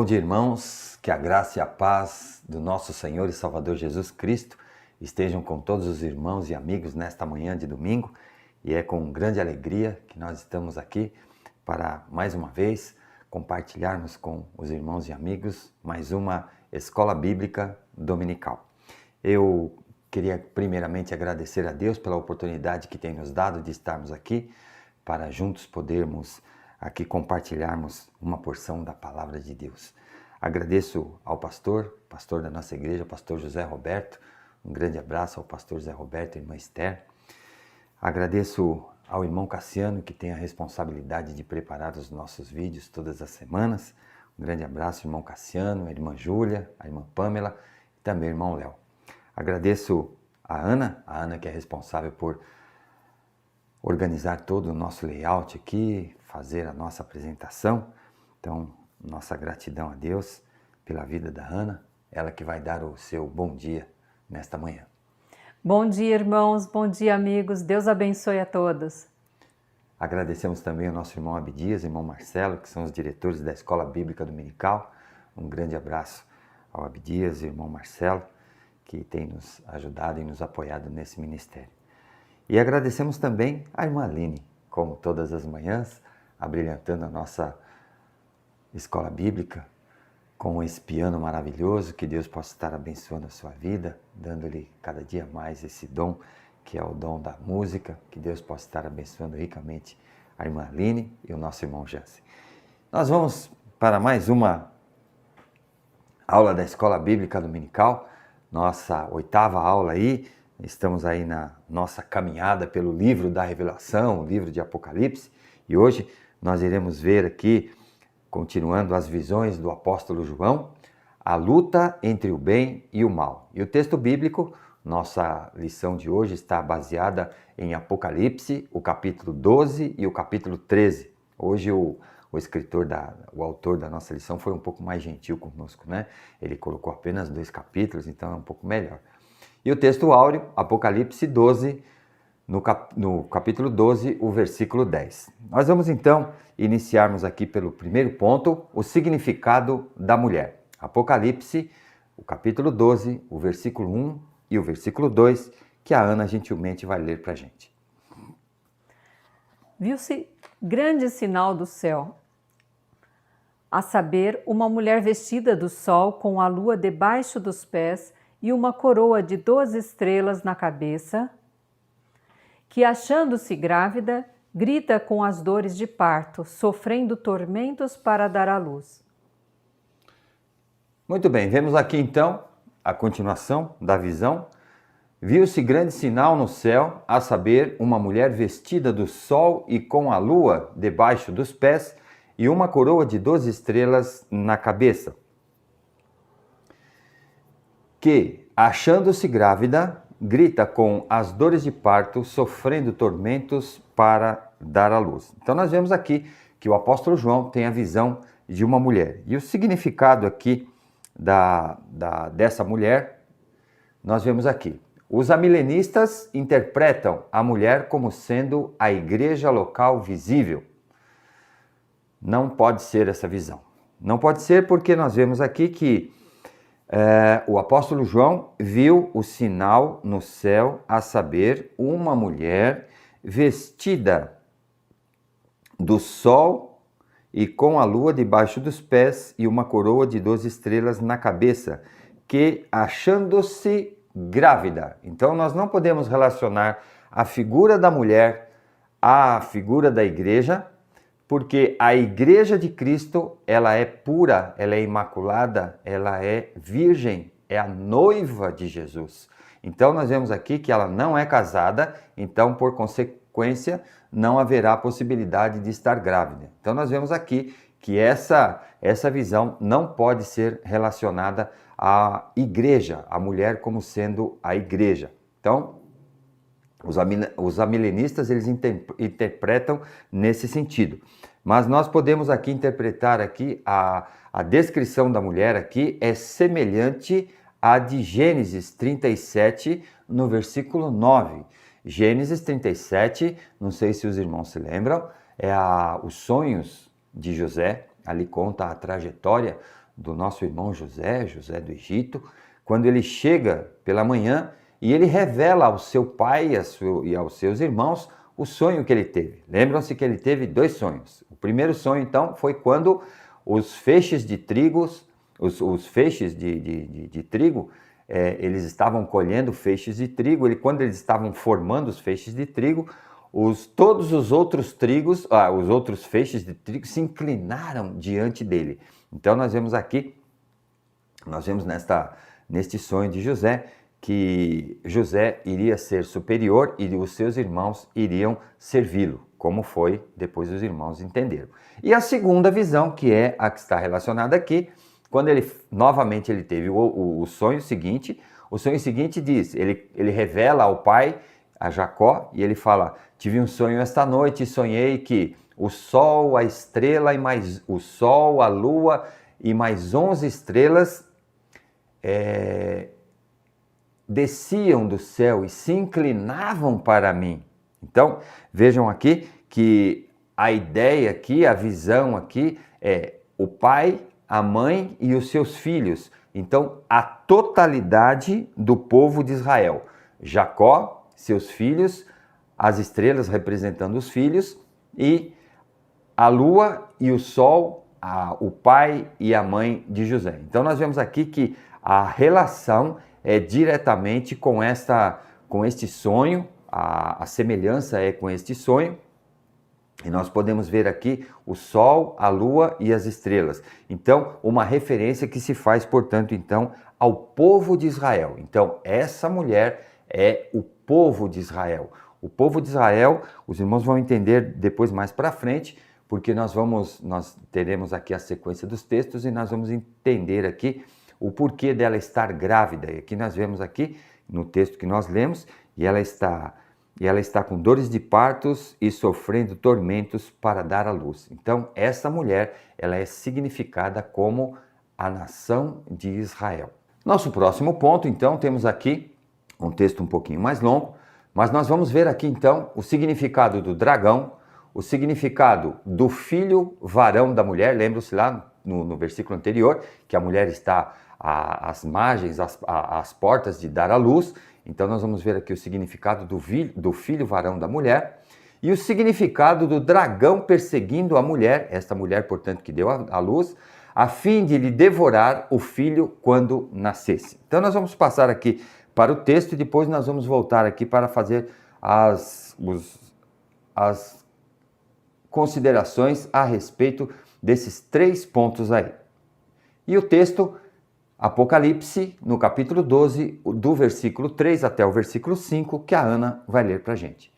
Bom dia, irmãos, que a graça e a paz do nosso Senhor e Salvador Jesus Cristo estejam com todos os irmãos e amigos nesta manhã de domingo. E é com grande alegria que nós estamos aqui para, mais uma vez, compartilharmos com os irmãos e amigos mais uma Escola Bíblica Dominical. Eu queria primeiramente agradecer a Deus pela oportunidade que tem nos dado de estarmos aqui para juntos podermos aqui compartilharmos uma porção da palavra de Deus. Agradeço ao pastor da nossa igreja, pastor José Roberto. Um grande abraço ao pastor José Roberto e irmã Esther. Agradeço ao irmão Cassiano, que tem a responsabilidade de preparar os nossos vídeos todas as semanas. Um grande abraço, irmão Cassiano, a irmã Júlia, a irmã Pamela e também o irmão Léo. Agradeço a Ana que é responsável por organizar todo o nosso layout aqui, fazer a nossa apresentação. Então, nossa gratidão a Deus pela vida da Ana, ela que vai dar o seu bom dia nesta manhã. Bom dia, irmãos, bom dia, amigos, Deus abençoe a todos. Agradecemos também ao nosso irmão Abdias, irmão Marcelo, que são os diretores da Escola Bíblica Dominical. Um grande abraço ao Abdias e ao irmão Marcelo, que tem nos ajudado e nos apoiado nesse ministério. E agradecemos também à irmã Aline, como todas as manhãs, abrilhantando a nossa escola bíblica com esse piano maravilhoso. Que Deus possa estar abençoando a sua vida, dando-lhe cada dia mais esse dom, que é o dom da música. Que Deus possa estar abençoando ricamente a irmã Aline e o nosso irmão Jansen. Nós vamos para mais uma aula da Escola Bíblica Dominical, nossa 8ª aula aí. Estamos aí na nossa caminhada pelo livro da Revelação, o livro de Apocalipse, e hoje nós iremos ver aqui, continuando as visões do apóstolo João, a luta entre o bem e o mal. E o texto bíblico, nossa lição de hoje está baseada em Apocalipse, o capítulo 12 e o capítulo 13. Hoje o autor da nossa lição foi um pouco mais gentil conosco, né? Ele colocou apenas 2 capítulos, então é um pouco melhor. E o texto áureo, Apocalipse 12, no capítulo 12, o versículo 10. Nós vamos então iniciarmos aqui pelo primeiro ponto, o significado da mulher. Apocalipse, o capítulo 12, o versículo 1 e o versículo 2, que a Ana gentilmente vai ler para a gente. Viu-se grande sinal do céu, a saber, uma mulher vestida do sol com a lua debaixo dos pés e uma coroa de 12 estrelas na cabeça, que, achando-se grávida, grita com as dores de parto, sofrendo tormentos para dar à luz. Muito bem, vemos aqui então a continuação da visão. Viu-se grande sinal no céu, a saber, uma mulher vestida do sol e com a lua debaixo dos pés e uma coroa de 12 estrelas na cabeça, que, achando-se grávida, grita com as dores de parto, sofrendo tormentos para dar à luz. Então nós vemos aqui que o apóstolo João tem a visão de uma mulher. E o significado aqui dessa mulher, nós vemos aqui. Os amilenistas interpretam a mulher como sendo a igreja local visível. Não pode ser essa visão. Não pode ser porque nós vemos aqui que o apóstolo João viu o sinal no céu, a saber, uma mulher vestida do sol e com a lua debaixo dos pés e uma coroa de 12 estrelas na cabeça, que, achando-se grávida. Então nós não podemos relacionar a figura da mulher à figura da igreja, porque a igreja de Cristo, ela é pura, ela é imaculada, ela é virgem, é a noiva de Jesus. Então nós vemos aqui que ela não é casada, então por consequência não haverá possibilidade de estar grávida. Então nós vemos aqui que essa visão não pode ser relacionada à igreja, a mulher como sendo a igreja. Então os amilenistas, eles interpretam nesse sentido. Mas nós podemos aqui interpretar aqui a descrição da mulher aqui é semelhante à de Gênesis 37, no versículo 9. Gênesis 37, não sei se os irmãos se lembram, os sonhos de José, ali conta a trajetória do nosso irmão José, José do Egito, quando ele chega pela manhã e ele revela ao seu pai e aos seus irmãos o sonho que ele teve. Lembram-se que ele teve 2 sonhos. O primeiro sonho, então, foi quando os feixes de trigo, eles estavam colhendo feixes de trigo, e quando eles estavam formando os feixes de trigo, todos os outros feixes de trigo se inclinaram diante dele. Então nós vemos neste sonho de José, que José iria ser superior e os seus irmãos iriam servi-lo, como foi, depois os irmãos entenderam. E a segunda visão, que é a que está relacionada aqui, quando novamente ele teve o sonho seguinte diz, ele revela ao pai, a Jacó, e ele fala: tive um sonho esta noite e sonhei que o sol, a estrela, o sol, a lua e mais 11 estrelas desciam do céu e se inclinavam para mim. Então, vejam aqui que a ideia aqui, a visão aqui é o pai, a mãe e os seus filhos. Então, a totalidade do povo de Israel. Jacó, seus filhos, as estrelas representando os filhos, e a lua e o sol, o pai e a mãe de José. Então, nós vemos aqui que a relação é diretamente com este sonho, a semelhança é com este sonho, e nós podemos ver aqui o sol, a lua e as estrelas. Então, uma referência que se faz, portanto, então, ao povo de Israel. Então, essa mulher é o povo de Israel. O povo de Israel, os irmãos vão entender depois mais para frente, porque nós teremos aqui a sequência dos textos e nós vamos entender aqui o porquê dela estar grávida. E aqui nós vemos aqui no texto que nós lemos, e ela está com dores de partos e sofrendo tormentos para dar à luz. Então, essa mulher, ela é significada como a nação de Israel. Nosso próximo ponto, então, temos aqui um texto um pouquinho mais longo, mas nós vamos ver aqui, então, o significado do dragão, o significado do filho varão da mulher. Lembra-se lá no versículo anterior, que a mulher está às margens, às portas de dar à luz. Então nós vamos ver aqui o significado do filho varão da mulher e o significado do dragão perseguindo a mulher, esta mulher, portanto, que deu à luz, a fim de lhe devorar o filho quando nascesse. Então nós vamos passar aqui para o texto e depois nós vamos voltar aqui para fazer as considerações a respeito desses 3 pontos aí. E o texto, Apocalipse, no capítulo 12, do versículo 3 até o versículo 5, que a Ana vai ler para a gente.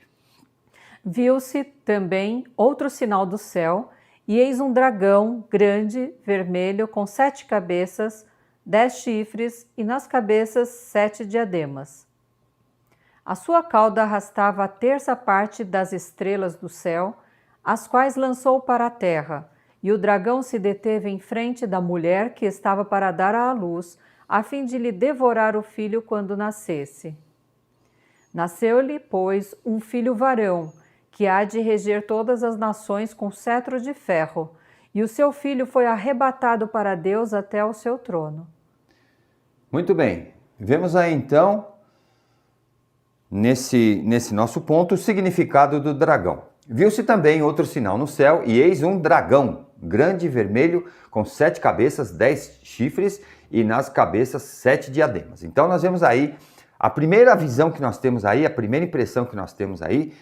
Viu-se também outro sinal do céu, e eis um dragão grande, vermelho, com 7 cabeças, 10 chifres, e nas cabeças 7 diademas. A sua cauda arrastava a terça parte das estrelas do céu, as quais lançou para a terra, e o dragão se deteve em frente da mulher que estava para dar à luz, a fim de lhe devorar o filho quando nascesse. Nasceu-lhe, pois, um filho varão, que há de reger todas as nações com cetro de ferro, e o seu filho foi arrebatado para Deus até o seu trono. Muito bem, vemos aí então, nesse nosso ponto, o significado do dragão. Viu-se também outro sinal no céu, e eis um dragão, grande e vermelho, com 7 cabeças, 10 chifres, e nas cabeças 7 diademas. Então nós vemos aí, a primeira visão que nós temos aí, a primeira impressão que nós temos aí,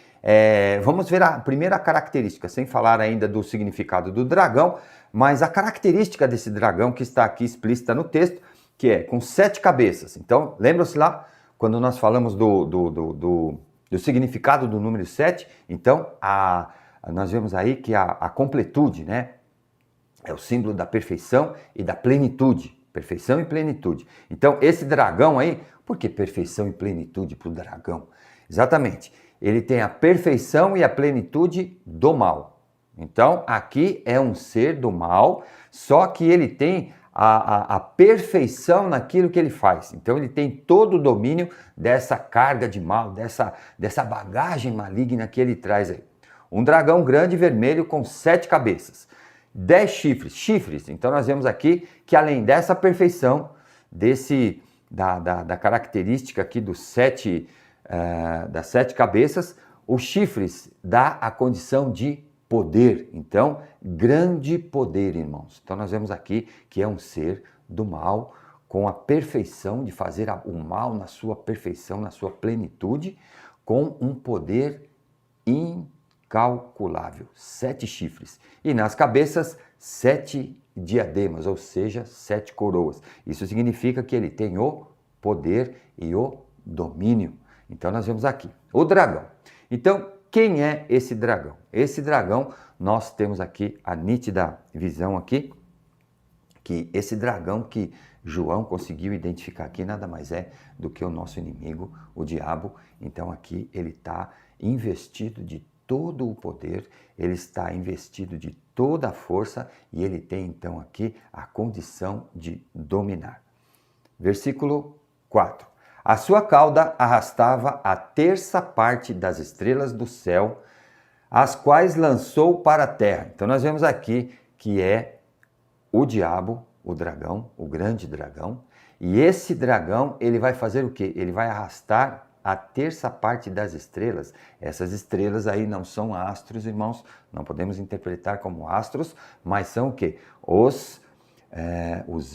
vamos ver a primeira característica, sem falar ainda do significado do dragão, mas a característica desse dragão que está aqui explícita no texto, que é com 7 cabeças. Então, lembram-se lá, quando nós falamos do significado do número 7, então nós vemos aí que a completude, né, é o símbolo da perfeição e da plenitude, perfeição e plenitude. Então esse dragão aí, por que perfeição e plenitude para o dragão? Exatamente, ele tem a perfeição e a plenitude do mal. Então aqui é um ser do mal, só que ele tem a perfeição naquilo que ele faz. Então ele tem todo o domínio dessa carga de mal, dessa bagagem maligna que ele traz aí. Um dragão grande e vermelho com 7 cabeças. 10 chifres. Chifres, então nós vemos aqui que além dessa perfeição, da característica aqui das 7 cabeças, os chifres dá a condição de poder. Então, grande poder, irmãos. Então nós vemos aqui que é um ser do mal, com a perfeição de fazer o mal na sua perfeição, na sua plenitude, com um poder incalculável. 7 chifres. E nas cabeças, 7 diademas, ou seja, 7 coroas. Isso significa que ele tem o poder e o domínio. Então nós vemos aqui o dragão. Então, quem é esse dragão? Esse dragão, nós temos aqui a nítida visão aqui, que esse dragão que João conseguiu identificar aqui nada mais é do que o nosso inimigo, o diabo. Então aqui ele está investido de todo o poder, ele está investido de toda a força e ele tem então aqui a condição de dominar. Versículo 4. A sua cauda arrastava a terça parte das estrelas do céu, as quais lançou para a terra. Então nós vemos aqui que é o diabo, o dragão, o grande dragão, e esse dragão ele vai fazer o quê? Ele vai arrastar a terça parte das estrelas. Essas estrelas aí não são astros, irmãos, não podemos interpretar como astros, mas são o quê? Os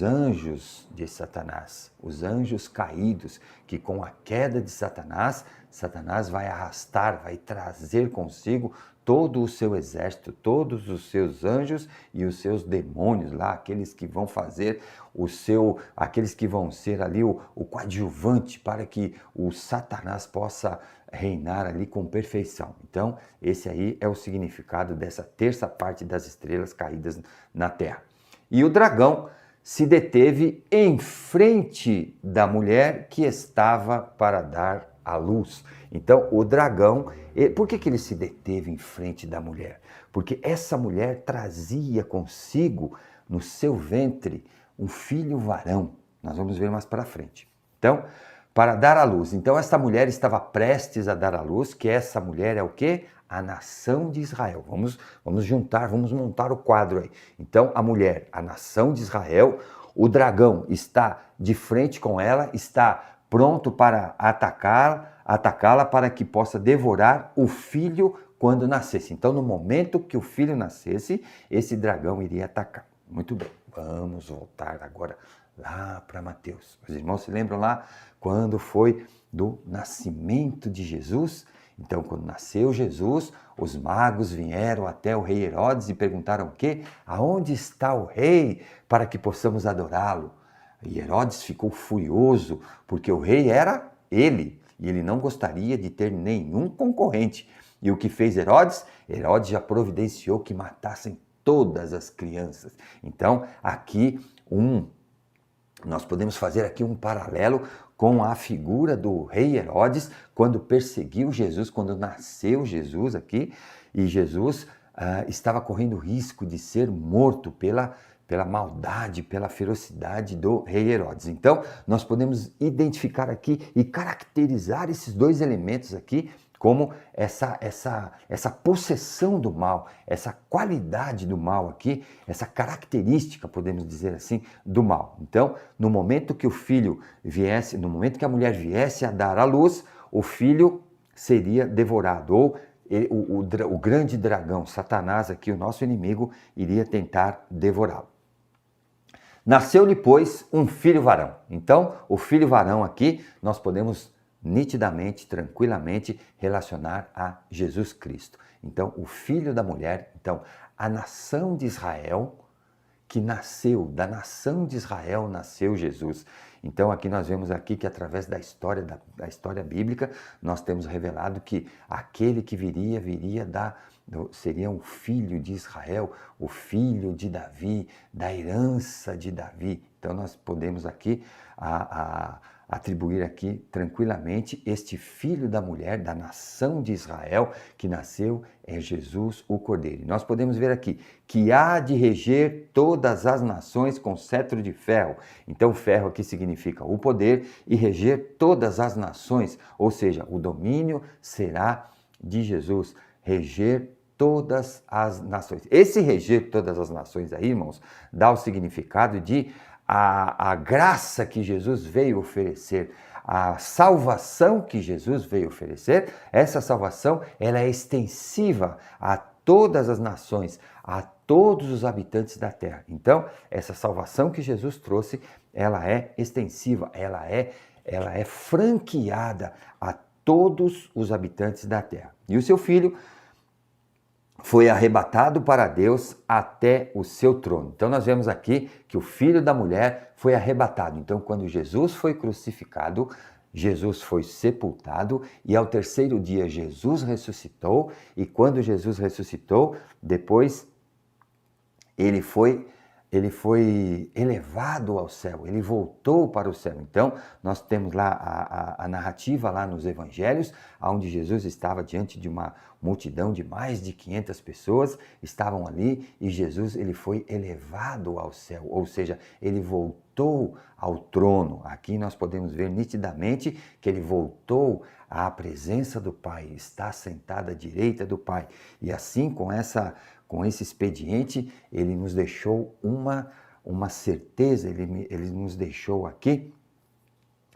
anjos de Satanás, os anjos caídos, que com a queda de Satanás, Satanás vai arrastar, vai trazer consigo todo o seu exército, todos os seus anjos e os seus demônios lá, aqueles que vão fazer aqueles que vão ser ali o coadjuvante para que o Satanás possa reinar ali com perfeição. Então, esse aí é o significado dessa terça parte das estrelas caídas na terra. E o dragão se deteve em frente da mulher que estava para dar à luz. Então, o dragão, por que ele se deteve em frente da mulher? Porque essa mulher trazia consigo, no seu ventre, um filho varão. Nós vamos ver mais para frente. Então, para dar à luz. Então, esta mulher estava prestes a dar à luz, que essa mulher é o quê? A nação de Israel. Vamos juntar, vamos montar o quadro aí. Então, a mulher, a nação de Israel, o dragão está de frente com ela, está pronto para atacá-la para que possa devorar o filho quando nascesse. Então, no momento que o filho nascesse, esse dragão iria atacar. Muito bem, vamos voltar agora lá para Mateus. Os irmãos se lembram lá quando foi do nascimento de Jesus? Então, quando nasceu Jesus, os magos vieram até o rei Herodes e perguntaram o quê? Aonde está o rei para que possamos adorá-lo? E Herodes ficou furioso, porque o rei era ele, e ele não gostaria de ter nenhum concorrente. E o que fez Herodes? Herodes já providenciou que matassem todas as crianças. Então, aqui nós podemos fazer aqui um paralelo com a figura do rei Herodes, quando perseguiu Jesus, quando nasceu Jesus aqui, e Jesus estava correndo risco de ser morto pela maldade, pela ferocidade do rei Herodes. Então, nós podemos identificar aqui e caracterizar esses dois elementos aqui como essa possessão do mal, essa qualidade do mal aqui, essa característica, podemos dizer assim, do mal. Então, no momento que o filho viesse, no momento que a mulher viesse a dar à luz, o filho seria devorado, ou o grande dragão, Satanás aqui, o nosso inimigo, iria tentar devorá-lo. Nasceu-lhe, pois, um filho varão. Então, o filho varão aqui, nós podemos nitidamente, tranquilamente relacionar a Jesus Cristo. Então, o filho da mulher, então, a nação de Israel, que nasceu, da nação de Israel nasceu Jesus. Então, aqui nós vemos aqui que através da história bíblica, nós temos revelado que aquele que seria um filho de Israel, o filho de Davi, da herança de Davi. Então, nós podemos aqui atribuir aqui tranquilamente este filho da mulher, da nação de Israel, que nasceu é Jesus o Cordeiro. Nós podemos ver aqui que há de reger todas as nações com cetro de ferro. Então, ferro aqui significa o poder e reger todas as nações, ou seja, o domínio será de Jesus, reger todas as nações. Esse reger todas as nações aí, irmãos, dá o significado de a graça que Jesus veio oferecer, a salvação que Jesus veio oferecer. Essa salvação, ela é extensiva a todas as nações, a todos os habitantes da terra. Então, essa salvação que Jesus trouxe, ela é extensiva, ela é franqueada a todos os habitantes da terra. E o seu filho foi arrebatado para Deus até o seu trono. Então nós vemos aqui que o filho da mulher foi arrebatado. Então quando Jesus foi crucificado, Jesus foi sepultado e ao terceiro dia Jesus ressuscitou. E quando Jesus ressuscitou, depois ele foi elevado ao céu, ele voltou para o céu. Então, nós temos lá a narrativa lá nos evangelhos, onde Jesus estava diante de uma multidão de mais de 500 pessoas, estavam ali e Jesus ele foi elevado ao céu, ou seja, ele voltou ao trono. Aqui nós podemos ver nitidamente que ele voltou à presença do Pai, está sentado à direita do Pai. E assim, com esse expediente, ele nos deixou uma certeza, ele nos deixou aqui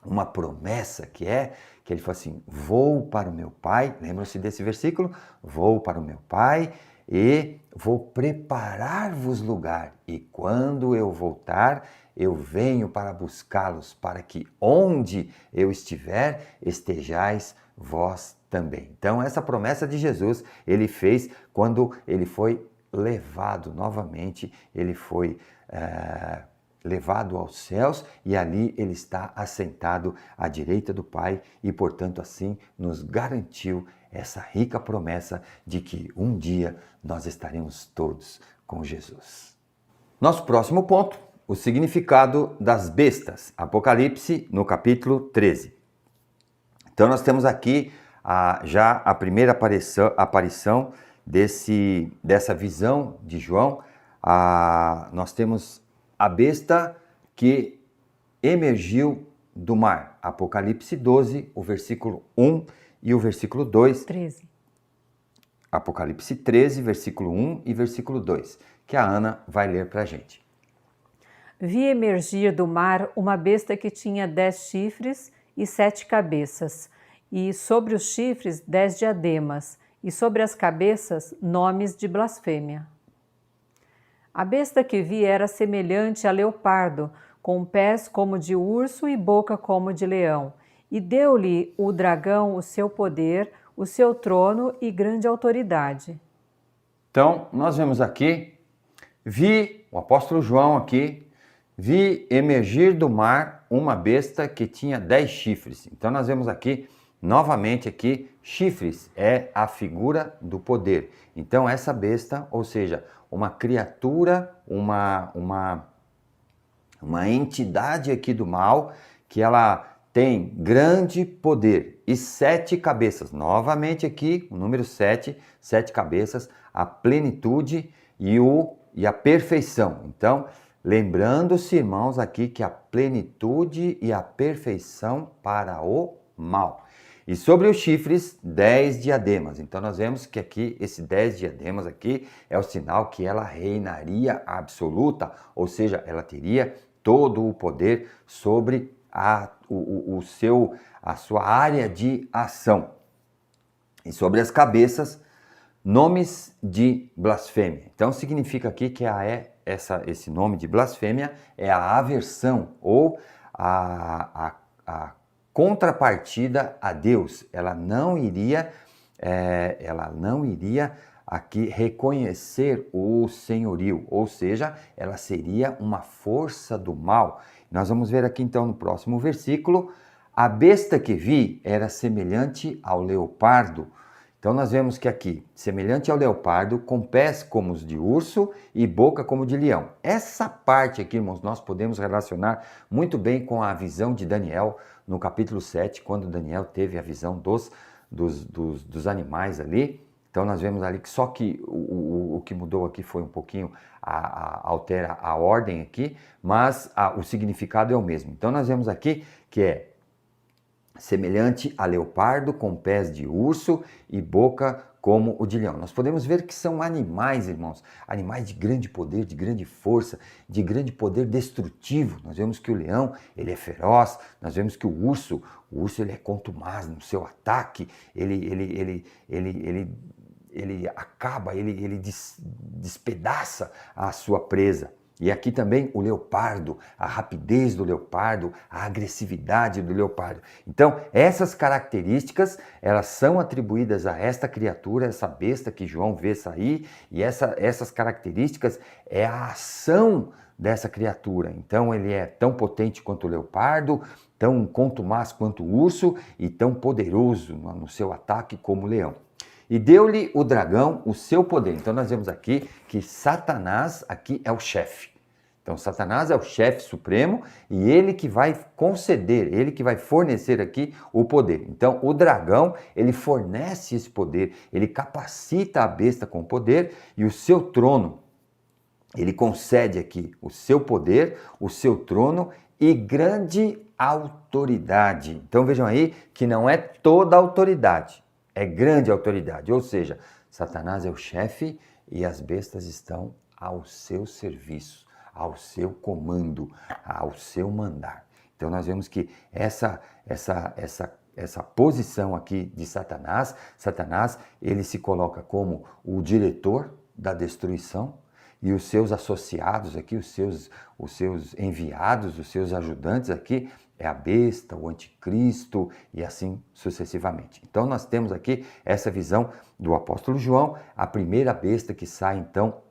uma promessa que ele falou assim: vou para o meu Pai, lembram-se desse versículo? Vou para o meu Pai e vou preparar-vos lugar, e quando eu voltar, eu venho para buscá-los, para que onde eu estiver, estejais vós também. Então, essa promessa de Jesus, ele fez quando ele foi levado novamente, ele foi levado aos céus e ali ele está assentado à direita do Pai e, portanto, assim nos garantiu essa rica promessa de que um dia nós estaremos todos com Jesus. Nosso próximo ponto, o significado das bestas. Apocalipse, no capítulo 13. Então nós temos aqui já a primeira aparição dessa visão de João. Nós temos a besta que emergiu do mar. Apocalipse 12, o versículo 1 e o versículo 2. 13. Apocalipse 13, versículo 1 e versículo 2, que a Ana vai ler para a gente. Vi emergir do mar uma besta que tinha 10 chifres e 7 cabeças, e sobre os chifres 10 diademas, e sobre as cabeças nomes de blasfêmia. A besta que vi era semelhante a leopardo, com pés como de urso e boca como de leão, e deu-lhe o dragão o seu poder, o seu trono e grande autoridade. Então, nós vemos aqui, o apóstolo João aqui, vi emergir do mar uma besta que tinha 10 chifres. Então nós vemos aqui, novamente aqui, chifres é a figura do poder. Então essa besta, ou seja, uma criatura, uma entidade aqui do mal, que ela tem grande poder e 7 cabeças. Novamente aqui, o número 7, 7 cabeças, a plenitude e a perfeição. Então, lembrando-se, irmãos, aqui que a plenitude e a perfeição para o mal. E sobre os chifres, 10 diademas. Então nós vemos que aqui, esse 10 diademas aqui, é o sinal que ela reinaria absoluta, ou seja, ela teria todo o poder sobre a sua área de ação. E sobre as cabeças, nomes de blasfêmia. Então significa aqui que esse nome de blasfêmia é a aversão ou a contrapartida a Deus. Ela não iria aqui reconhecer o senhorio, ou seja, ela seria uma força do mal. Nós vamos ver aqui então no próximo versículo, a besta que vi era semelhante ao leopardo. Então nós vemos que aqui, semelhante ao leopardo, com pés como os de urso e boca como de leão. Essa parte aqui, irmãos, nós podemos relacionar muito bem com a visão de Daniel no capítulo 7, quando Daniel teve a visão dos animais ali. Então nós vemos ali que só que o que mudou aqui foi um pouquinho, altera a ordem aqui, mas o significado é o mesmo. Então nós vemos aqui que é semelhante a leopardo, com pés de urso e boca como o de leão. Nós podemos ver que são animais, irmãos, animais de grande poder, de grande força, de grande poder destrutivo. Nós vemos que o leão, ele é feroz, nós vemos que o urso ele é contumaz no seu ataque, ele acaba, ele despedaça a sua presa. E aqui também o leopardo, a rapidez do leopardo, a agressividade do leopardo. Então, essas características, elas são atribuídas a esta criatura, essa besta que João vê sair, e essas características é a ação dessa criatura. Então, ele é tão potente quanto o leopardo, tão contumaz quanto o urso e tão poderoso no seu ataque como o leão. E deu-lhe o dragão o seu poder. Então, nós vemos aqui que Satanás aqui é o chefe. Então, Satanás é o chefe supremo e ele que vai conceder, ele que vai fornecer aqui o poder. Então, o dragão, ele fornece esse poder, ele capacita a besta com poder e o seu trono, ele concede aqui o seu poder, o seu trono e grande autoridade. Então, vejam aí que não é toda autoridade, é grande autoridade. Ou seja, Satanás é o chefe e as bestas estão ao seu serviço, ao seu comando, ao seu mandar. Então nós vemos que essa posição aqui de Satanás, ele se coloca como o diretor da destruição e os seus associados aqui, os seus enviados, os seus ajudantes aqui, é a besta, o anticristo e assim sucessivamente. Então nós temos aqui essa visão do apóstolo João, a primeira besta que sai então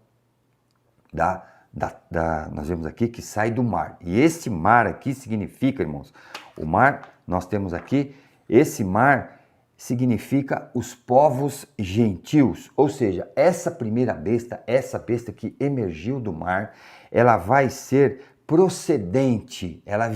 nós vemos aqui que sai do mar. E esse mar aqui significa, irmãos, o mar, nós temos aqui, esse mar significa os povos gentios. Ou seja, essa primeira besta, essa besta que emergiu do mar, ela vai ser procedente, ela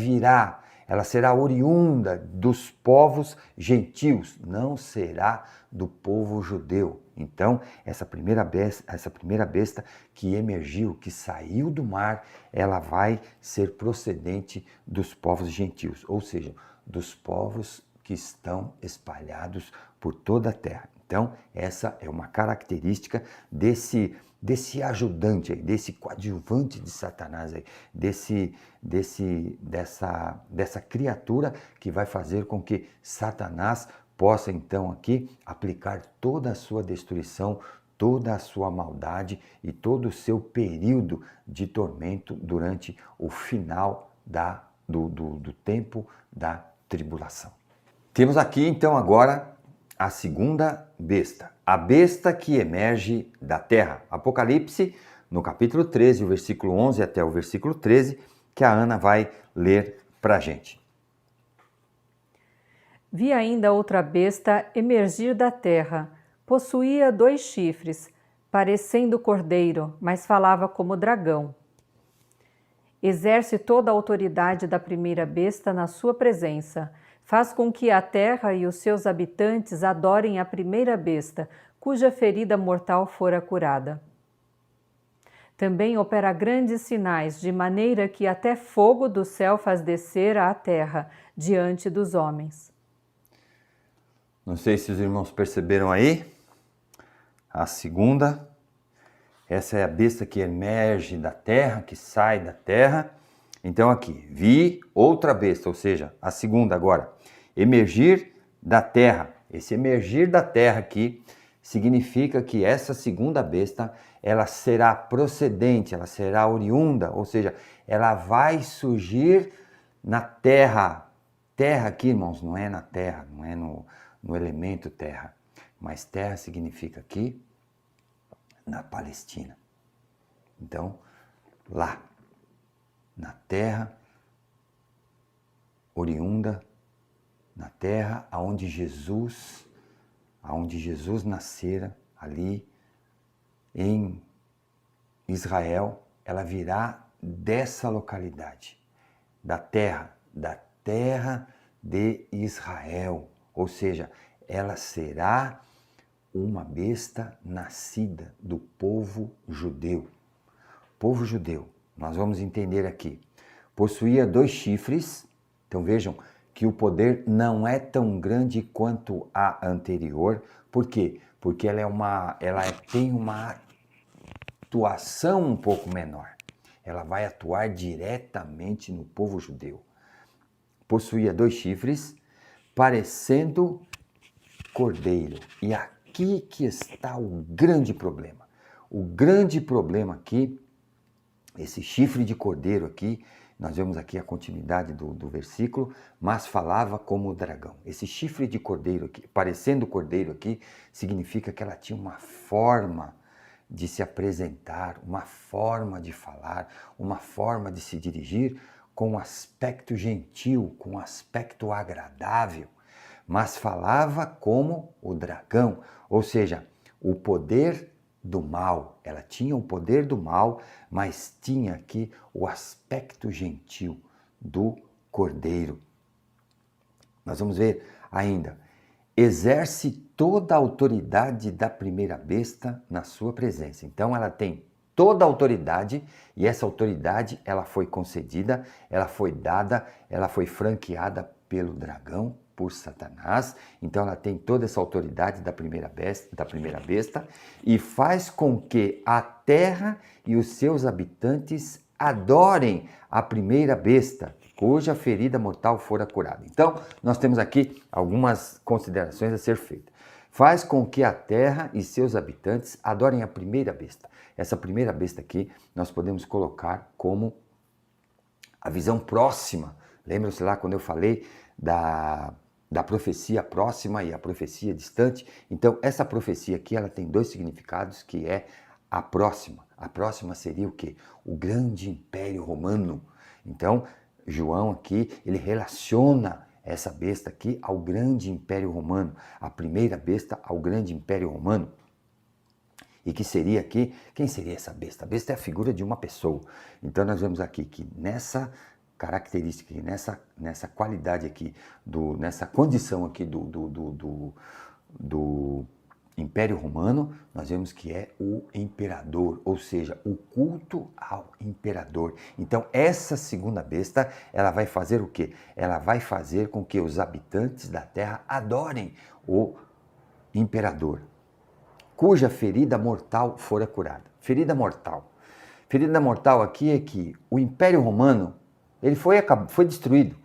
será oriunda dos povos gentios, não será do povo judeu. Então, essa primeira besta que emergiu, que saiu do mar, ela vai ser procedente dos povos gentios, ou seja, dos povos que estão espalhados por toda a terra. Então, essa é uma característica desse ajudante aí, desse coadjuvante de Satanás aí, dessa criatura que vai fazer com que Satanás possa então aqui aplicar toda a sua destruição, toda a sua maldade e todo o seu período de tormento durante o final do tempo da tribulação. Temos aqui então agora a segunda besta, a besta que emerge da terra. Apocalipse, no capítulo 13, o versículo 11 até o versículo 13, que a Ana vai ler para a gente. Vi ainda outra besta emergir da terra. Possuía 2 chifres, parecendo cordeiro, mas falava como dragão. Exerce toda a autoridade da primeira besta na sua presença. Faz com que a terra e os seus habitantes adorem a primeira besta, cuja ferida mortal fora curada. Também opera grandes sinais, de maneira que até fogo do céu faz descer à terra, diante dos homens. Não sei se os irmãos perceberam aí, a segunda, essa é a besta que emerge da terra, que sai da terra. Então aqui, vi outra besta, ou seja, a segunda agora, emergir da terra. Esse emergir da terra aqui significa que essa segunda besta, ela será procedente, ela será oriunda, ou seja, ela vai surgir na terra. Terra aqui, irmãos, não é na terra, não é no elemento terra, mas terra significa aqui na Palestina. Então, lá, na terra oriunda, na terra aonde Jesus nascera, ali em Israel, ela virá dessa localidade, da terra de Israel. Ou seja, ela será uma besta nascida do povo judeu. Povo judeu, nós vamos entender aqui. Possuía 2 chifres, então vejam que o poder não é tão grande quanto a anterior. Por quê? Porque tem uma atuação um pouco menor. Ela vai atuar diretamente no povo judeu. Possuía 2 chifres, parecendo cordeiro. E aqui que está o grande problema. O grande problema aqui, esse chifre de cordeiro aqui, nós vemos aqui a continuidade do versículo, mas falava como o dragão. Esse chifre de cordeiro aqui, parecendo cordeiro aqui, significa que ela tinha uma forma de se apresentar, uma forma de falar, uma forma de se dirigir com um aspecto gentil, com um aspecto agradável, mas falava como o dragão, ou seja, o poder do mal. Ela tinha o poder do mal, mas tinha aqui o aspecto gentil do cordeiro. Nós vamos ver ainda. Exerce toda a autoridade da primeira besta na sua presença. Então ela tem toda a autoridade e essa autoridade ela foi concedida, ela foi dada, ela foi franqueada pelo dragão, por Satanás. Então ela tem toda essa autoridade da primeira besta e faz com que a terra e os seus habitantes adorem a primeira besta, cuja ferida mortal fora curada. Então, nós temos aqui algumas considerações a ser feitas. Faz com que a terra e seus habitantes adorem a primeira besta. Essa primeira besta aqui, nós podemos colocar como a visão próxima. Lembram-se lá quando eu falei da profecia próxima e a profecia distante? Então, essa profecia aqui, ela tem 2 significados, que é a próxima. A próxima seria o quê? O grande Império Romano. Então, João aqui, ele relaciona essa besta aqui ao grande Império Romano, a primeira besta ao grande Império Romano. E que seria aqui, quem seria essa besta? A besta é a figura de uma pessoa. Então nós vemos aqui que nessa característica, nessa qualidade aqui, nessa condição aqui do Império Romano, nós vemos que é o imperador, ou seja, o culto ao imperador. Então, essa segunda besta, ela vai fazer o quê? Ela vai fazer com que os habitantes da terra adorem o imperador, cuja ferida mortal fora curada. Ferida mortal. Ferida mortal aqui é que o Império Romano, ele foi destruído,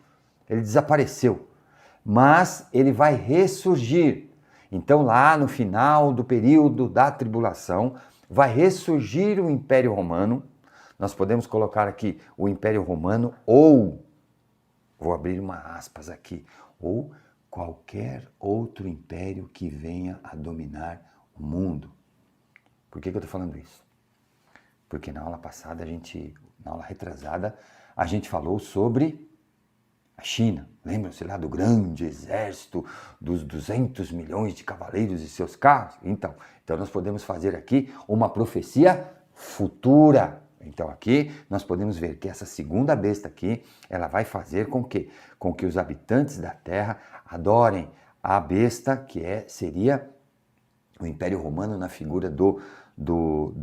ele desapareceu, mas ele vai ressurgir. Então, lá no final do período da tribulação, vai ressurgir o Império Romano. Nós podemos colocar aqui o Império Romano ou, vou abrir uma aspas aqui, ou qualquer outro império que venha a dominar o mundo. Por que eu estou falando isso? Porque na aula passada, na aula retrasada, a gente falou sobre a China. Lembram-se lá do grande exército dos 200 milhões de cavaleiros e seus carros? Então nós podemos fazer aqui uma profecia futura. Então aqui nós podemos ver que essa segunda besta aqui, ela vai fazer com que os habitantes da terra adorem a besta que seria o Império Romano na figura do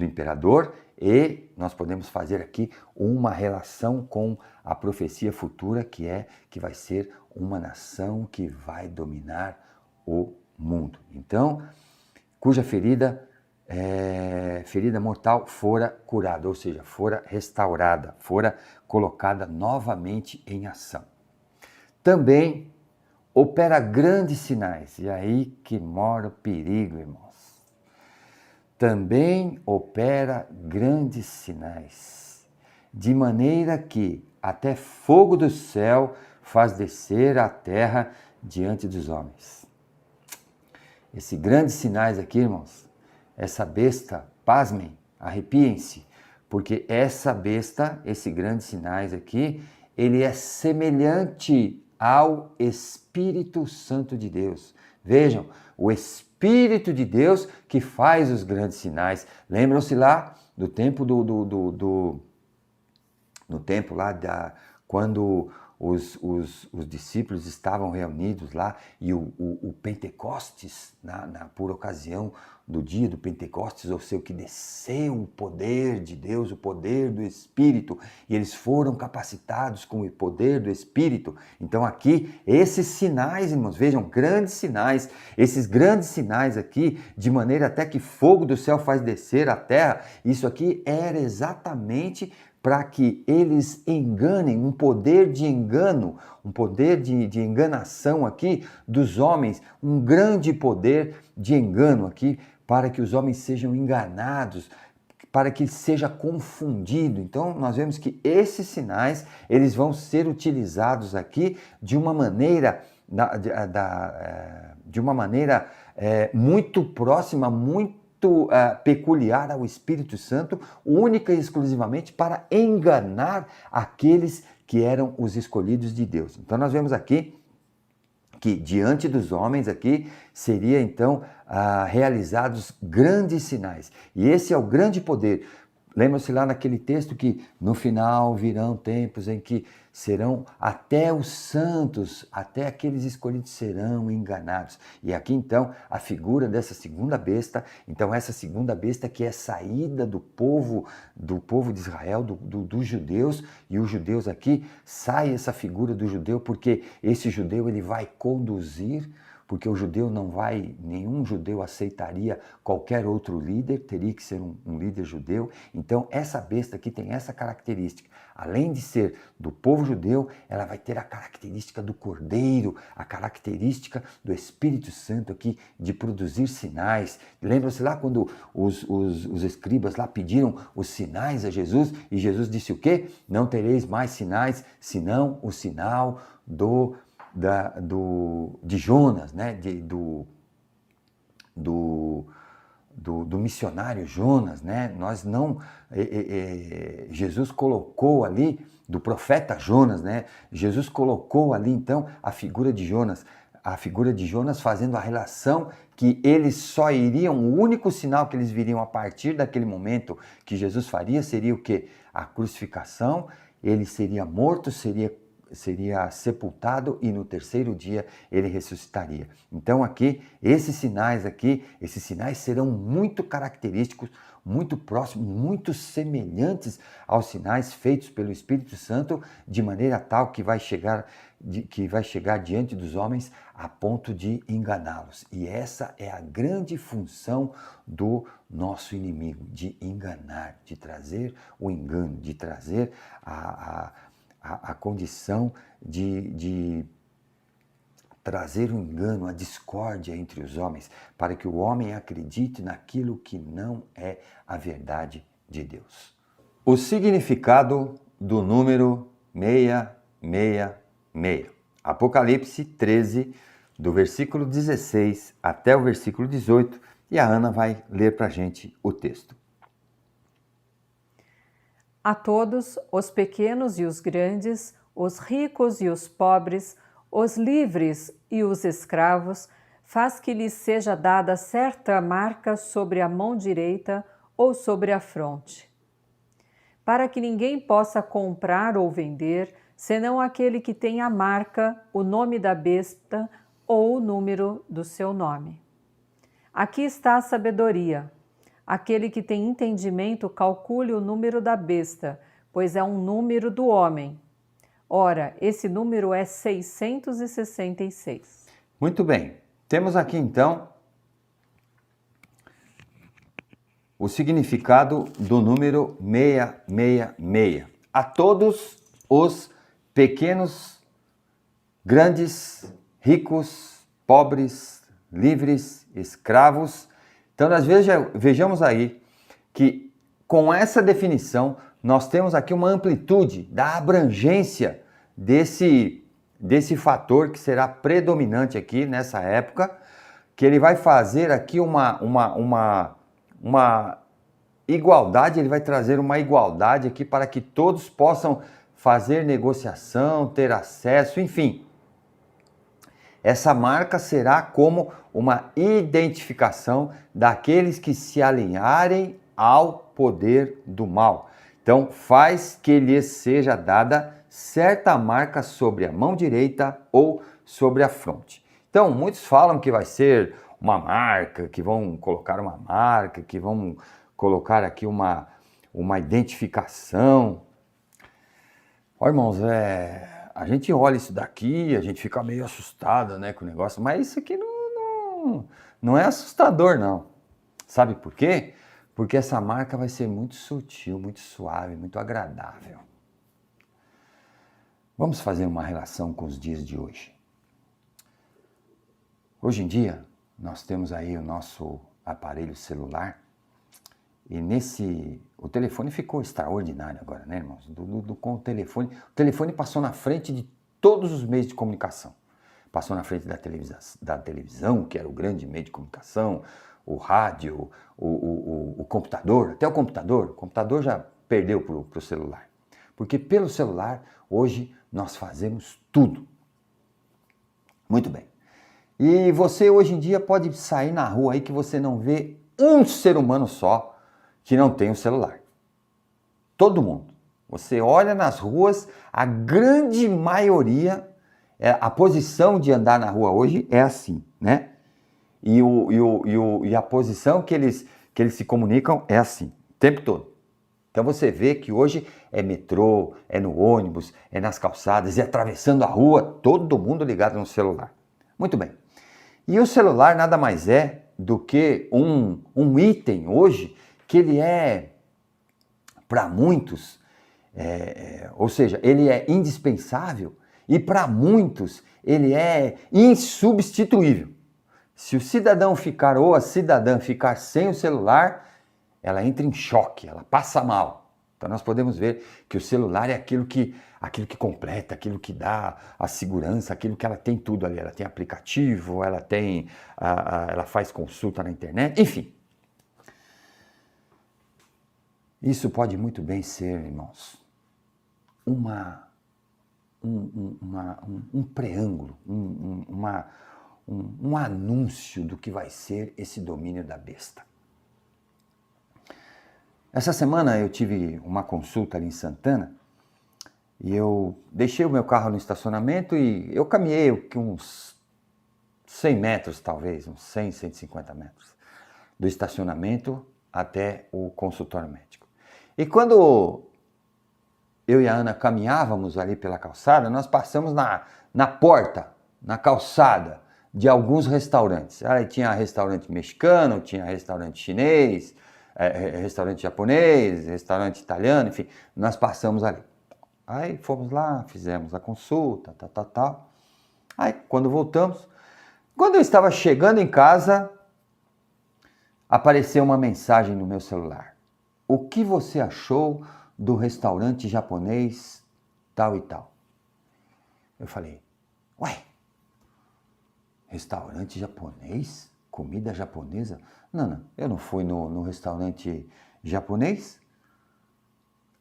imperador, e nós podemos fazer aqui uma relação com a profecia futura que vai ser uma nação que vai dominar o mundo. Então, cuja ferida mortal fora curada, ou seja, fora restaurada, fora colocada novamente em ação. Também opera grandes sinais, e aí que mora o perigo, irmãos. Também opera grandes sinais, de maneira que até fogo do céu faz descer à terra diante dos homens. Esses grandes sinais aqui, irmãos, essa besta, pasmem, arrepiem-se, porque essa besta, esses grandes sinais aqui, ele é semelhante ao Espírito Santo de Deus. Vejam, o Espírito de Deus que faz os grandes sinais. Lembram-se lá do tempo no tempo lá quando os discípulos estavam reunidos lá e o Pentecostes, por ocasião do dia do Pentecostes, ou seja, que desceu o poder de Deus, o poder do Espírito, e eles foram capacitados com o poder do Espírito. Então aqui, esses sinais, irmãos, vejam, grandes sinais, esses grandes sinais aqui, de maneira até que fogo do céu faz descer a terra, isso aqui era exatamente para que eles enganem, um poder de engano, um poder de enganação aqui dos homens, um grande poder de engano aqui, para que os homens sejam enganados, para que seja confundido. Então, nós vemos que esses sinais, eles vão ser utilizados aqui de uma maneira, muito próxima, muito peculiar ao Espírito Santo, única e exclusivamente para enganar aqueles que eram os escolhidos de Deus. Então, nós vemos aqui que diante dos homens aqui seria então realizados grandes sinais. E esse é o grande poder. Lembra-se lá naquele texto que no final virão tempos em que serão até os santos, até aqueles escolhidos serão enganados. E aqui então a figura dessa segunda besta, então essa segunda besta que é saída do povo de Israel, dos judeus, e os judeus aqui, sai essa figura do judeu, porque esse judeu ele vai conduzir, porque o judeu não vai, nenhum judeu aceitaria qualquer outro líder, teria que ser um líder judeu. Então essa besta aqui tem essa característica, além de ser do povo judeu, ela vai ter a característica do Cordeiro, a característica do Espírito Santo aqui de produzir sinais. Lembra-se lá quando os escribas lá pediram os sinais a Jesus, e Jesus disse o quê? Não tereis mais sinais, senão o sinal de Jonas, né? Do missionário Jonas, né? Nós não, Jesus colocou ali, do profeta Jonas, né? Jesus colocou ali então a figura de Jonas fazendo a relação que eles só iriam, o único sinal que eles viriam a partir daquele momento que Jesus faria seria o quê? A crucificação, ele seria morto, seria sepultado e no terceiro dia ele ressuscitaria. Então aqui, esses sinais serão muito característicos, muito próximos, muito semelhantes aos sinais feitos pelo Espírito Santo, de maneira tal que vai chegar diante dos homens a ponto de enganá-los. E essa é a grande função do nosso inimigo, de enganar, de trazer o engano, de trazer a condição de trazer o engano, a discórdia entre os homens, para que o homem acredite naquilo que não é a verdade de Deus. O significado do número 666. Apocalipse 13, do versículo 16 até o versículo 18, e a Ana vai ler para a gente o texto. A todos, os pequenos e os grandes, os ricos e os pobres, os livres e os escravos, faz que lhes seja dada certa marca sobre a mão direita ou sobre a fronte, para que ninguém possa comprar ou vender, senão aquele que tem a marca, o nome da besta ou o número do seu nome. Aqui está a sabedoria. Aquele que tem entendimento calcule o número da besta, pois é um número do homem. Ora, esse número é 666. Muito bem. Temos aqui então o significado do número 666. A todos os pequenos, grandes, ricos, pobres, livres, escravos. Então, nós vejamos aí que com essa definição nós temos aqui uma amplitude da abrangência desse fator que será predominante aqui nessa época, que ele vai fazer aqui uma igualdade, ele vai trazer uma igualdade aqui para que todos possam fazer negociação, ter acesso, enfim. Essa marca será como uma identificação daqueles que se alinharem ao poder do mal. Então, faz que lhes seja dada certa marca sobre a mão direita ou sobre a fronte. Então, muitos falam que vai ser uma marca, que vão colocar uma marca, que vão colocar aqui uma identificação. Ó, irmãos, a gente olha isso daqui, a gente fica meio assustado, né, com o negócio, mas isso aqui não é assustador, não. Sabe por quê? Porque essa marca vai ser muito sutil, muito suave, muito agradável. Vamos fazer uma relação com os dias de hoje. Hoje em dia, nós temos aí o nosso aparelho celular e o telefone ficou extraordinário agora, né, irmãos? Com o telefone passou na frente de todos os meios de comunicação. Passou na frente da televisão, que era o grande meio de comunicação, o rádio, o computador, até o computador já perdeu para o celular. Porque pelo celular, hoje, nós fazemos tudo. Muito bem. E você hoje em dia pode sair na rua aí que você não vê um ser humano só que não tem um celular. Todo mundo. Você olha nas ruas, a grande maioria, a posição de andar na rua hoje é assim, né? E a posição que eles se comunicam é assim, o tempo todo. Então você vê que hoje é metrô, é no ônibus, é nas calçadas, é atravessando a rua, todo mundo ligado no celular. Muito bem. E o celular nada mais é do que um item hoje que ele é, para muitos, ou seja, ele é indispensável e para muitos ele é insubstituível. Se o cidadão ficar ou a cidadã ficar sem o celular, ela entra em choque, ela passa mal. Então nós podemos ver que o celular é aquilo que completa, aquilo que dá a segurança, aquilo que ela tem tudo ali. Ela tem aplicativo, ela tem, ela faz consulta na internet, enfim. Isso pode muito bem ser, irmãos, um preâmbulo, um anúncio do que vai ser esse domínio da besta. Essa semana eu tive uma consulta ali em Santana e eu deixei o meu carro no estacionamento e eu caminhei uns 100 metros talvez, uns 100, 150 metros do estacionamento até o consultório médico. E quando eu e a Ana caminhávamos ali pela calçada, nós passamos na porta, na calçada de alguns restaurantes. Aí tinha restaurante mexicano, tinha restaurante chinês, restaurante japonês, restaurante italiano, enfim, nós passamos ali. Aí fomos lá, fizemos a consulta, tal. Aí quando voltamos, quando eu estava chegando em casa, apareceu uma mensagem no meu celular. O que você achou do restaurante japonês tal e tal? Eu falei, ué, restaurante japonês? Comida japonesa? Não, eu não fui no restaurante japonês,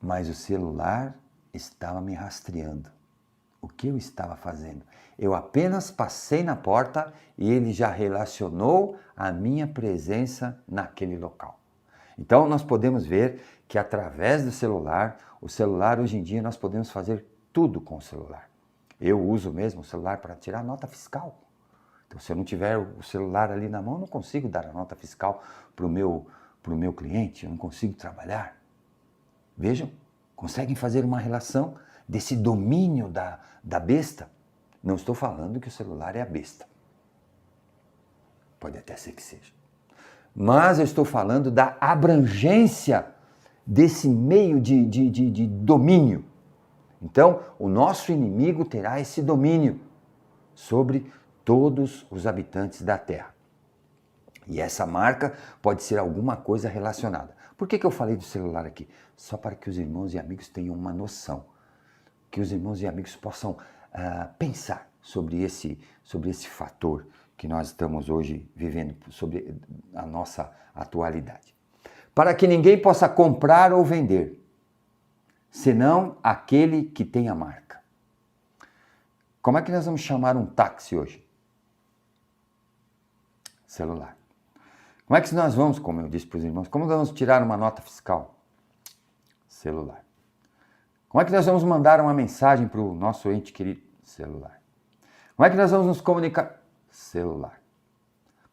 mas o celular estava me rastreando. O que eu estava fazendo? Eu apenas passei na porta e ele já relacionou a minha presença naquele local. Então nós podemos ver que através do celular, o celular hoje em dia nós podemos fazer tudo com o celular. Eu uso mesmo o celular para tirar nota fiscal. Então se eu não tiver o celular ali na mão, eu não consigo dar a nota fiscal para o meu cliente, eu não consigo trabalhar. Vejam, conseguem fazer uma relação desse domínio da besta? Não estou falando que o celular é a besta. Pode até ser que seja. Mas eu estou falando da abrangência desse meio de domínio. Então, o nosso inimigo terá esse domínio sobre todos os habitantes da Terra. E essa marca pode ser alguma coisa relacionada. Por que eu falei do celular aqui? Só para que os irmãos e amigos tenham uma noção. Que os irmãos e amigos possam pensar sobre esse fator que nós estamos hoje vivendo, sobre a nossa atualidade. Para que ninguém possa comprar ou vender, senão aquele que tem a marca. Como é que nós vamos chamar um táxi hoje? Celular. Como é que nós vamos, como eu disse para os irmãos, como nós vamos tirar uma nota fiscal? Celular. Como é que nós vamos mandar uma mensagem para o nosso ente querido? Celular. Como é que nós vamos nos comunicar? Celular.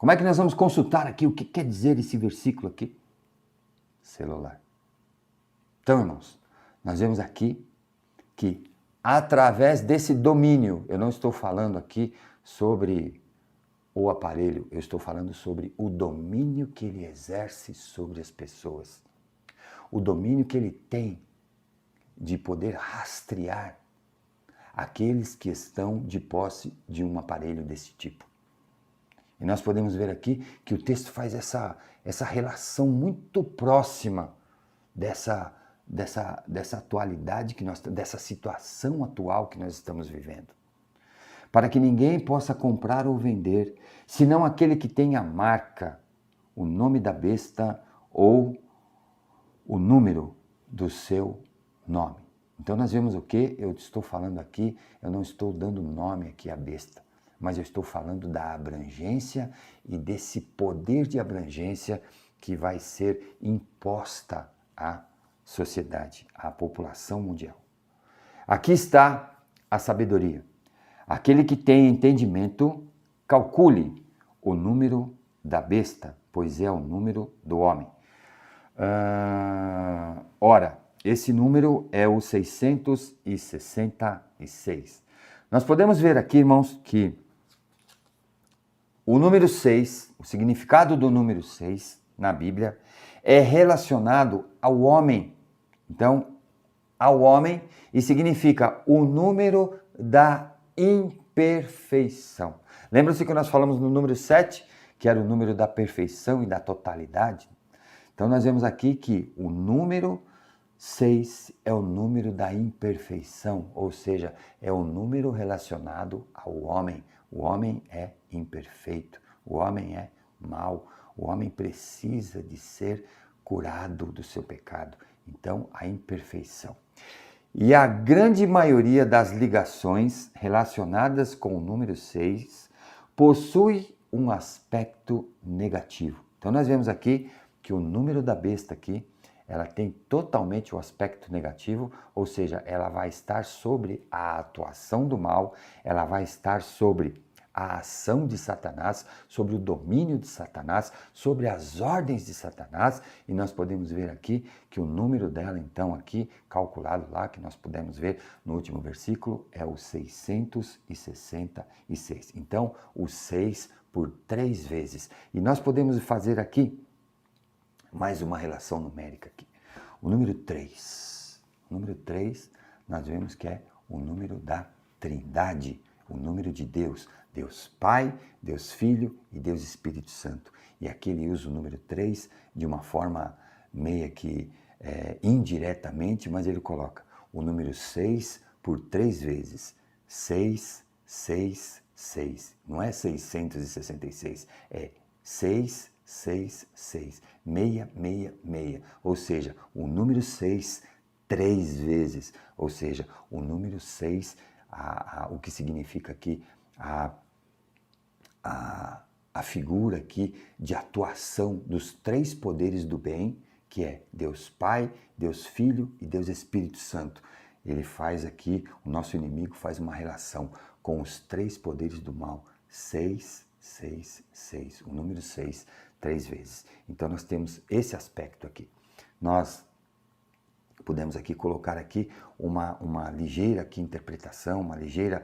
Como é que nós vamos consultar aqui o que quer dizer esse versículo aqui? Celular. Então, irmãos, nós vemos aqui que através desse domínio, eu não estou falando aqui sobre o aparelho, eu estou falando sobre o domínio que ele exerce sobre as pessoas. O domínio que ele tem de poder rastrear aqueles que estão de posse de um aparelho desse tipo. E nós podemos ver aqui que o texto faz essa relação muito próxima dessa atualidade, dessa situação atual que nós estamos vivendo. Para que ninguém possa comprar ou vender, senão aquele que tem a marca, o nome da besta ou o número do seu nome. Então nós vemos o que? Eu estou falando aqui, eu não estou dando nome aqui à besta, mas eu estou falando da abrangência e desse poder de abrangência que vai ser imposta à sociedade, à população mundial. Aqui está a sabedoria. Aquele que tem entendimento, calcule o número da besta, pois é o número do homem. Ora, esse número é o 666. Nós podemos ver aqui, irmãos, que o número 6, o significado do número 6 na Bíblia é relacionado ao homem. Então, ao homem, e significa o número da imperfeição. Lembra-se que nós falamos no número 7, que era o número da perfeição e da totalidade? Então nós vemos aqui que o número 6 é o número da imperfeição, ou seja, é o número relacionado ao homem. O homem é imperfeito, o homem é mau, o homem precisa de ser curado do seu pecado. Então, a imperfeição. E a grande maioria das ligações relacionadas com o número 6 possui um aspecto negativo. Então, nós vemos aqui que o número da besta aqui, ela tem totalmente o aspecto negativo, ou seja, ela vai estar sobre a atuação do mal, ela vai estar sobre a ação de Satanás, sobre o domínio de Satanás, sobre as ordens de Satanás, e nós podemos ver aqui que o número dela, então, aqui, calculado lá, que nós podemos ver no último versículo, é o 666. Então, o 6 por 3 vezes. E nós podemos fazer aqui mais uma relação numérica aqui. O número 3. O número 3, nós vemos que é o número da Trindade, o número de Deus. Deus Pai, Deus Filho e Deus Espírito Santo. E aqui ele usa o número 3 de uma forma meia que indiretamente, mas ele coloca o número 6 por 3 vezes. 6, 6, 6. Não é 666, é 6, 6, 6. 6, 6, 6. Ou seja, o número 6 3 vezes. Ou seja, o número 6, o que significa aqui a figura aqui de atuação dos 3 poderes do bem, que é Deus Pai, Deus Filho e Deus Espírito Santo. Ele faz aqui, o nosso inimigo faz uma relação com os 3 poderes do mal. 6, 6, 6. O número 6, 3 vezes. Então nós temos esse aspecto aqui. Nós podemos aqui colocar aqui uma ligeira aqui interpretação, uma ligeira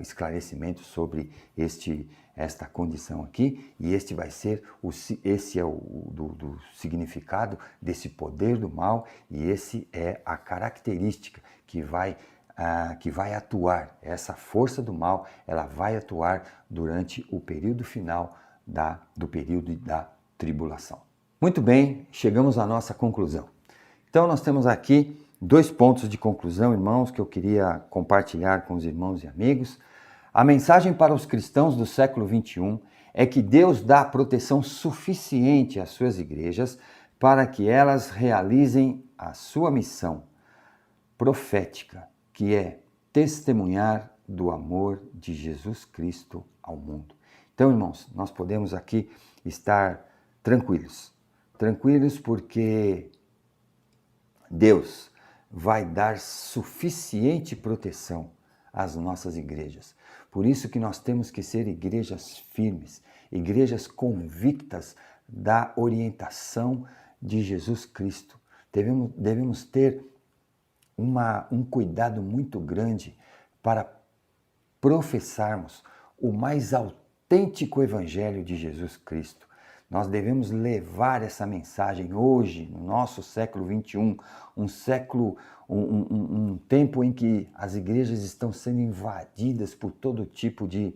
esclarecimento sobre esta condição aqui, e esse vai ser esse é do significado desse poder do mal, e esse é a característica que vai atuar, essa força do mal, ela vai atuar durante o período final do período da tribulação. Muito bem, chegamos à nossa conclusão. Então, nós temos aqui 2 pontos de conclusão, irmãos, que eu queria compartilhar com os irmãos e amigos. A mensagem para os cristãos do século XXI é que Deus dá proteção suficiente às suas igrejas para que elas realizem a sua missão profética, que é testemunhar do amor de Jesus Cristo ao mundo. Então, irmãos, nós podemos aqui estar tranquilos porque Deus vai dar suficiente proteção às nossas igrejas. Por isso que nós temos que ser igrejas firmes, igrejas convictas da orientação de Jesus Cristo. Devemos ter um cuidado muito grande para professarmos o mais autêntico Evangelho de Jesus Cristo. Nós devemos levar essa mensagem hoje, no nosso século XXI, um tempo em que as igrejas estão sendo invadidas por todo tipo de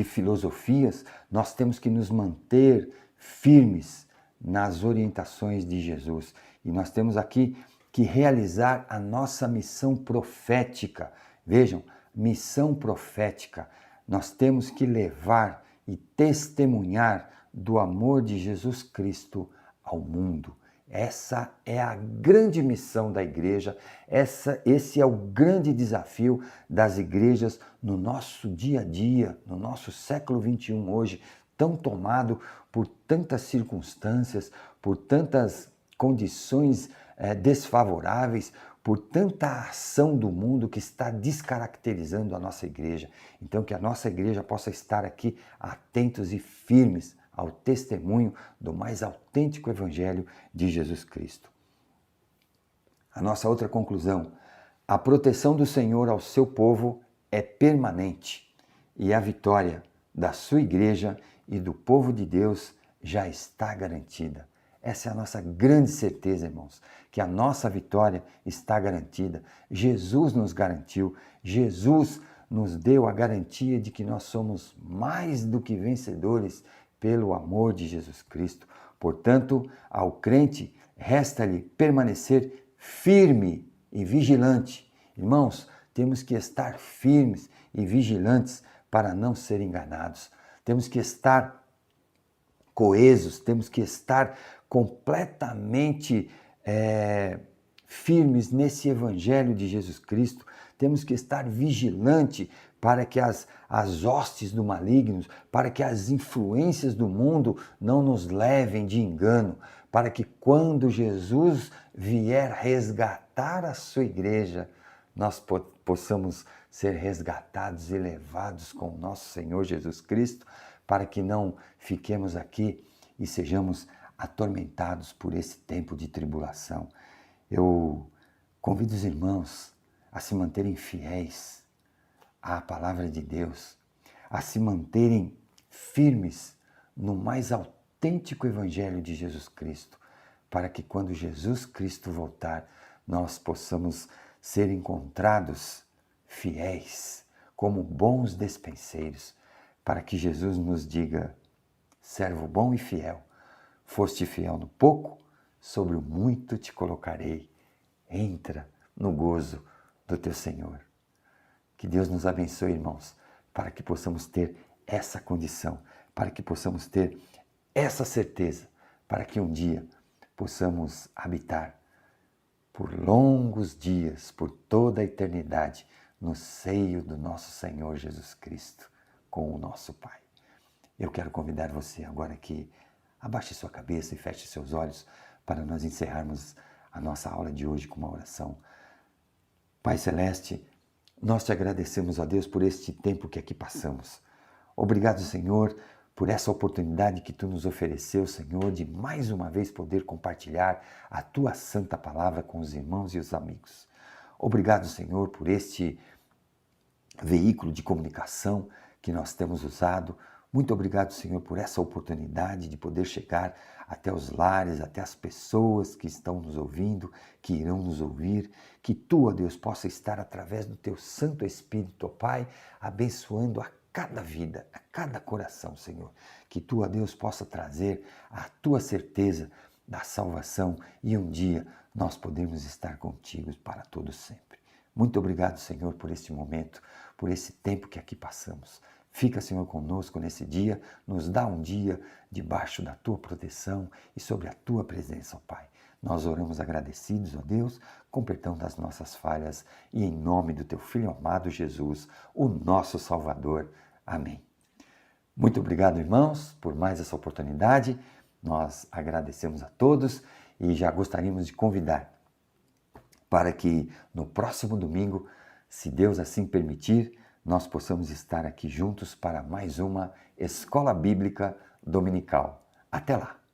filosofias. Nós temos que nos manter firmes nas orientações de Jesus. E nós temos aqui que realizar a nossa missão profética. Vejam, missão profética. Nós temos que levar e testemunhar do amor de Jesus Cristo ao mundo. Essa é a grande missão da igreja, esse é o grande desafio das igrejas no nosso dia a dia, no nosso século XXI hoje, tão tomado por tantas circunstâncias, por tantas condições desfavoráveis, por tanta ação do mundo que está descaracterizando a nossa igreja. Então, que a nossa igreja possa estar aqui atentos e firmes ao testemunho do mais autêntico Evangelho de Jesus Cristo. A nossa outra conclusão: a proteção do Senhor ao seu povo é permanente e a vitória da sua igreja e do povo de Deus já está garantida. Essa é a nossa grande certeza, irmãos, que a nossa vitória está garantida. Jesus nos garantiu, Jesus nos deu a garantia de que nós somos mais do que vencedores pelo amor de Jesus Cristo. Portanto, ao crente, resta-lhe permanecer firme e vigilante. Irmãos, temos que estar firmes e vigilantes para não ser enganados. Temos que estar coesos, temos que estar completamente firmes nesse Evangelho de Jesus Cristo. Temos que estar vigilante para que as hostes do maligno, para que as influências do mundo não nos levem de engano, para que quando Jesus vier resgatar a sua igreja, nós possamos ser resgatados e levados com o nosso Senhor Jesus Cristo, para que não fiquemos aqui e sejamos atormentados por esse tempo de tribulação. Eu convido os irmãos a se manterem fiéis à palavra de Deus, a se manterem firmes no mais autêntico Evangelho de Jesus Cristo, para que quando Jesus Cristo voltar, nós possamos ser encontrados fiéis, como bons despenseiros, para que Jesus nos diga: servo bom e fiel, foste fiel no pouco, sobre o muito te colocarei, entra no gozo do teu Senhor. Que Deus nos abençoe, irmãos, para que possamos ter essa condição, para que possamos ter essa certeza, para que um dia possamos habitar por longos dias, por toda a eternidade, no seio do nosso Senhor Jesus Cristo, com o nosso Pai. Eu quero convidar você agora que abaixe sua cabeça e feche seus olhos para nós encerrarmos a nossa aula de hoje com uma oração. Pai Celeste, nós te agradecemos, ó Deus, por este tempo que aqui passamos. Obrigado, Senhor, por essa oportunidade que Tu nos ofereceu, Senhor, de mais uma vez poder compartilhar a Tua santa palavra com os irmãos e os amigos. Obrigado, Senhor, por este veículo de comunicação que nós temos usado. Muito obrigado, Senhor, por essa oportunidade de poder chegar até os lares, até as pessoas que estão nos ouvindo, que irão nos ouvir. Que Tu, ó Deus, possa estar através do Teu Santo Espírito, ó Pai, abençoando a cada vida, a cada coração, Senhor. Que Tu, ó Deus, possa trazer a Tua certeza da salvação e um dia nós podemos estar contigo para todo sempre. Muito obrigado, Senhor, por este momento, por esse tempo que aqui passamos. Fica, Senhor, conosco nesse dia, nos dá um dia debaixo da Tua proteção e sobre a Tua presença, ó Pai. Nós oramos agradecidos, ó Deus, com perdão das nossas falhas e em nome do Teu Filho amado Jesus, o nosso Salvador. Amém. Muito obrigado, irmãos, por mais essa oportunidade. Nós agradecemos a todos e já gostaríamos de convidar para que no próximo domingo se Deus assim permitir, nós possamos estar aqui juntos para mais uma Escola Bíblica Dominical. Até lá!